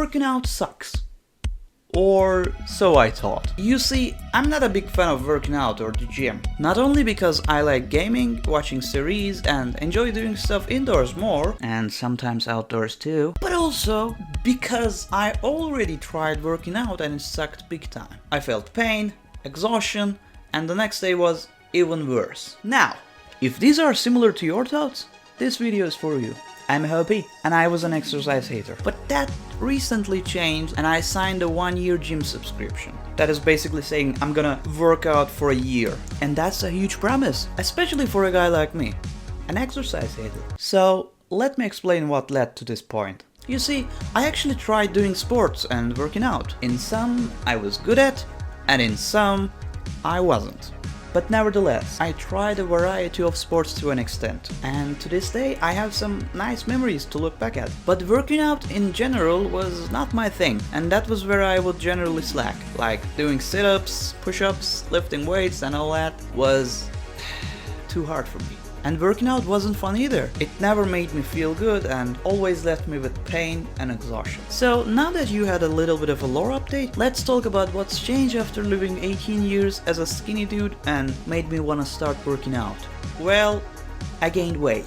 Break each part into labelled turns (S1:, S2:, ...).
S1: working out sucks. Or so I thought. You see, I'm not a big fan of working out or the gym. Not only because I like gaming, watching series, and enjoy doing stuff indoors more, and sometimes outdoors too, but also because I already tried working out and it sucked big time. I felt pain, exhaustion, and the next day was even worse. Now, if these are similar to your thoughts, this video is for you. I'm Hopee, and I was an exercise hater. But that recently changed and I signed a 1-year gym subscription. That is basically saying I'm gonna work out for a year. And that's a huge promise, especially for a guy like me, an exercise hater. So let me explain what led to this point. You see, I actually tried doing sports and working out. In some I was good at, and in some I wasn't. But nevertheless, I tried a variety of sports to an extent, and to this day I have some nice memories to look back at. But working out in general was not my thing, and that was where I would generally slack. Like doing sit-ups, push-ups, lifting weights and all that was too hard for me. And working out wasn't fun either. It never made me feel good and always left me with pain and exhaustion. So now that you had a little bit of a lore update, let's talk about what's changed after living 18 years as a skinny dude and made me wanna start working out. Well, I gained weight.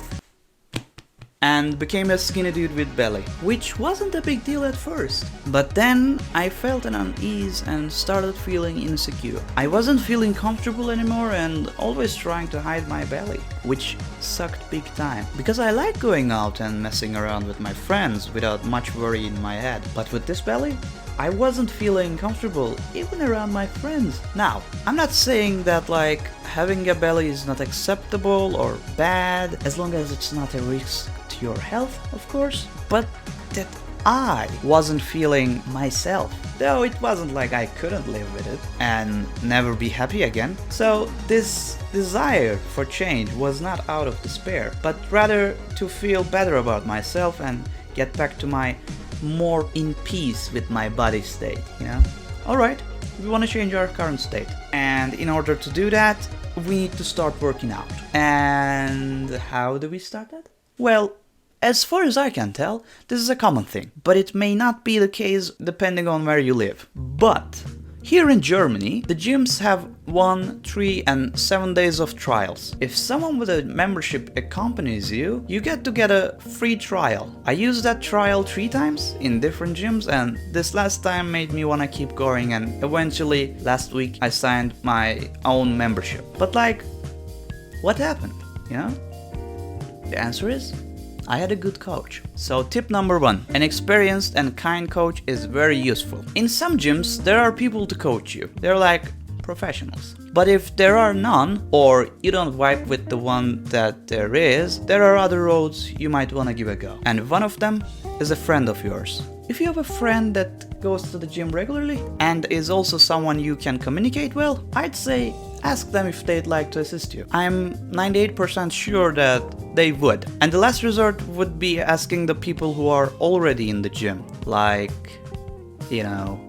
S1: And became a skinny dude with belly, which wasn't a big deal at first. But then I felt an unease and started feeling insecure. I wasn't feeling comfortable anymore and always trying to hide my belly, which sucked big time. Because I like going out and messing around with my friends without much worry in my head. But with this belly, I wasn't feeling comfortable even around my friends. Now, I'm not saying that like having a belly is not acceptable or bad as long as it's not a risk to your health, of course, but that I wasn't feeling myself. Though it wasn't like I couldn't live with it and never be happy again. So this desire for change was not out of despair, but rather to feel better about myself and get back to my more in peace with my body state, you know? Alright, we want to change our current state. And in order to do that, we need to start working out. And how do we start that? Well, as far as I can tell, this is a common thing, but it may not be the case depending on where you live. But here in Germany, the gyms have 1, 3 and 7 days of trials. If someone with a membership accompanies you, you get to get a free trial. I used that trial 3 times in different gyms, and this last time made me wanna keep going, and eventually last week I signed my own membership. But like, what happened, you know? The answer is, I had a good coach. So tip number 1, an experienced and kind coach is very useful. In some gyms, there are people to coach you. They're like professionals. But if there are none, or you don't vibe with the one that there is, there are other roads you might want to give a go. And one of them is a friend of yours. If you have a friend that goes to the gym regularly and is also someone you can communicate well, I'd say ask them if they'd like to assist you. I'm 98% sure that they would. And the last resort would be asking the people who are already in the gym. Like, you know,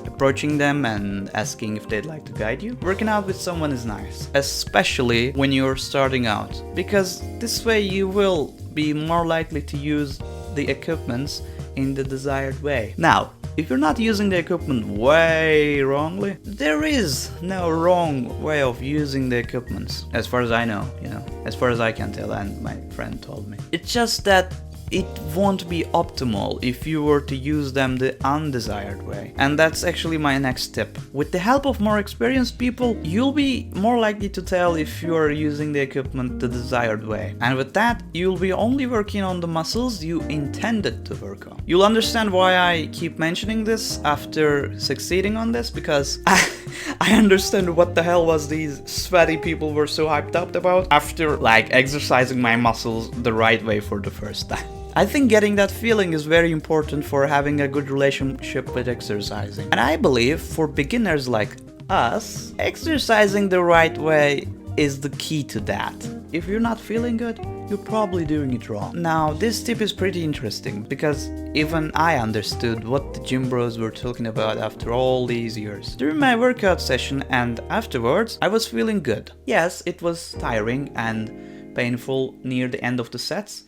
S1: approaching them and asking if they'd like to guide you. Working out with someone is nice, especially when you're starting out, because this way you will be more likely to use the equipments in the desired way. Now, if you're not using the equipment way wrongly, there is no wrong way of using the equipment, as far as I know, you know, as far as I can tell, and my friend told me. It's just that it won't be optimal if you were to use them the undesired way. And that's actually my next tip. With the help of more experienced people, you'll be more likely to tell if you are using the equipment the desired way. And with that, you'll be only working on the muscles you intended to work on. You'll understand why I keep mentioning this after succeeding on this, because I understand what the hell was these sweaty people were so hyped up about after like exercising my muscles the right way for the first time. I think getting that feeling is very important for having a good relationship with exercising. And I believe for beginners like us, exercising the right way is the key to that. If you're not feeling good, you're probably doing it wrong. Now, this tip is pretty interesting because even I understood what the gym bros were talking about after all these years. During my workout session and afterwards, I was feeling good. Yes, it was tiring and painful near the end of the sets,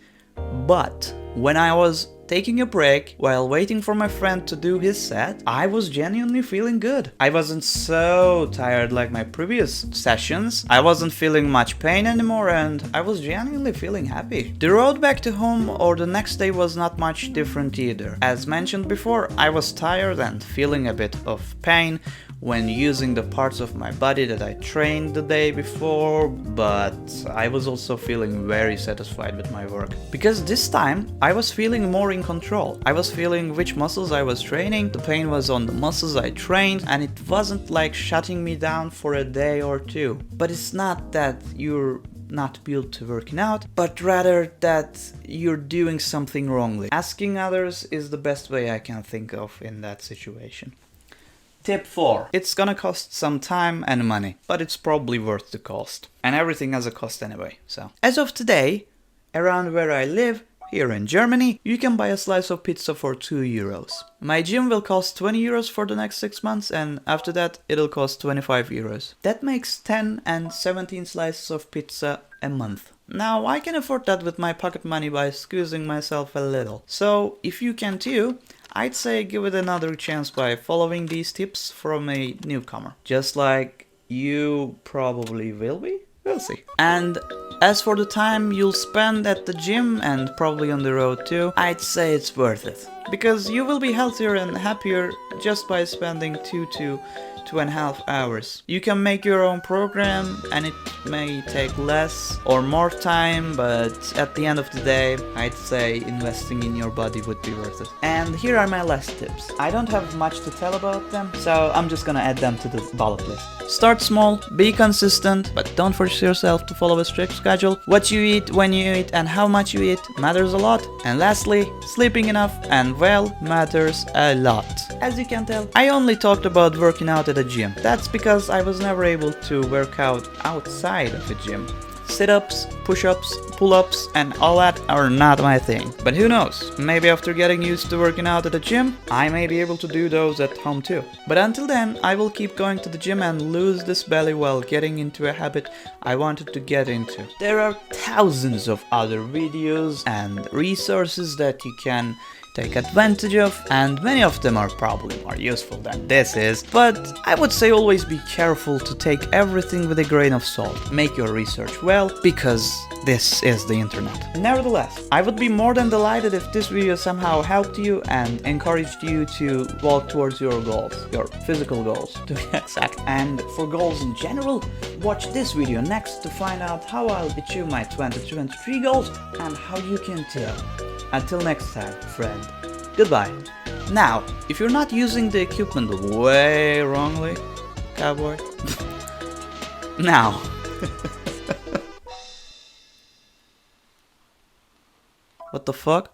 S1: but when I was taking a break while waiting for my friend to do his set, I was genuinely feeling good. I wasn't so tired like my previous sessions, I wasn't feeling much pain anymore, and I was genuinely feeling happy. The road back to home or the next day was not much different either. As mentioned before, I was tired and feeling a bit of pain when using the parts of my body that I trained the day before, but I was also feeling very satisfied with my work. Because this time I was feeling more in control. I was feeling which muscles I was training, the pain was on the muscles I trained, and it wasn't like shutting me down for a day or two. But it's not that you're not built to working out, but rather that you're doing something wrongly. Asking others is the best way I can think of in that situation. Tip 4. It's gonna cost some time and money, but it's probably worth the cost. And everything has a cost anyway, so. As of today, around where I live, here in Germany, you can buy a slice of pizza for 2 euros. My gym will cost 20 euros for the next 6 months, and after that it'll cost 25 euros. That makes 10 and 17 slices of pizza a month. Now I can afford that with my pocket money by squeezing myself a little. So if you can too, I'd say give it another chance by following these tips from a newcomer. Just like you probably will be. We'll see. And as for the time you'll spend at the gym and probably on the road too, I'd say it's worth it. Because you will be healthier and happier just by spending 2 to 2.5 hours. You can make your own program and it may take less or more time, but at the end of the day, I'd say investing in your body would be worth it. And here are my last tips. I don't have much to tell about them, so I'm just gonna add them to the bullet list. Start small, be consistent, but don't force yourself to follow a strict schedule. What you eat, when you eat, and how much you eat matters a lot. And lastly, sleeping enough and well matters a lot. As you can tell, I only talked about working out at a gym. That's because I was never able to work out outside of a gym. Sit-ups, push-ups, pull-ups, and all that are not my thing. But who knows, maybe after getting used to working out at the gym, I may be able to do those at home too. But until then, I will keep going to the gym and lose this belly while getting into a habit I wanted to get into. There are thousands of other videos and resources that you can take advantage of, and many of them are probably more useful than this is, but I would say always be careful to take everything with a grain of salt. Make your research well, because this is the internet. Nevertheless, I would be more than delighted if this video somehow helped you and encouraged you to walk towards your goals, your physical goals to be exact. And for goals in general, watch this video next to find out how I'll achieve my 2023 goals and how you can too. Until next time, friend. Goodbye. Now, if you're not using the equipment way wrongly, cowboy. Now. What the fuck?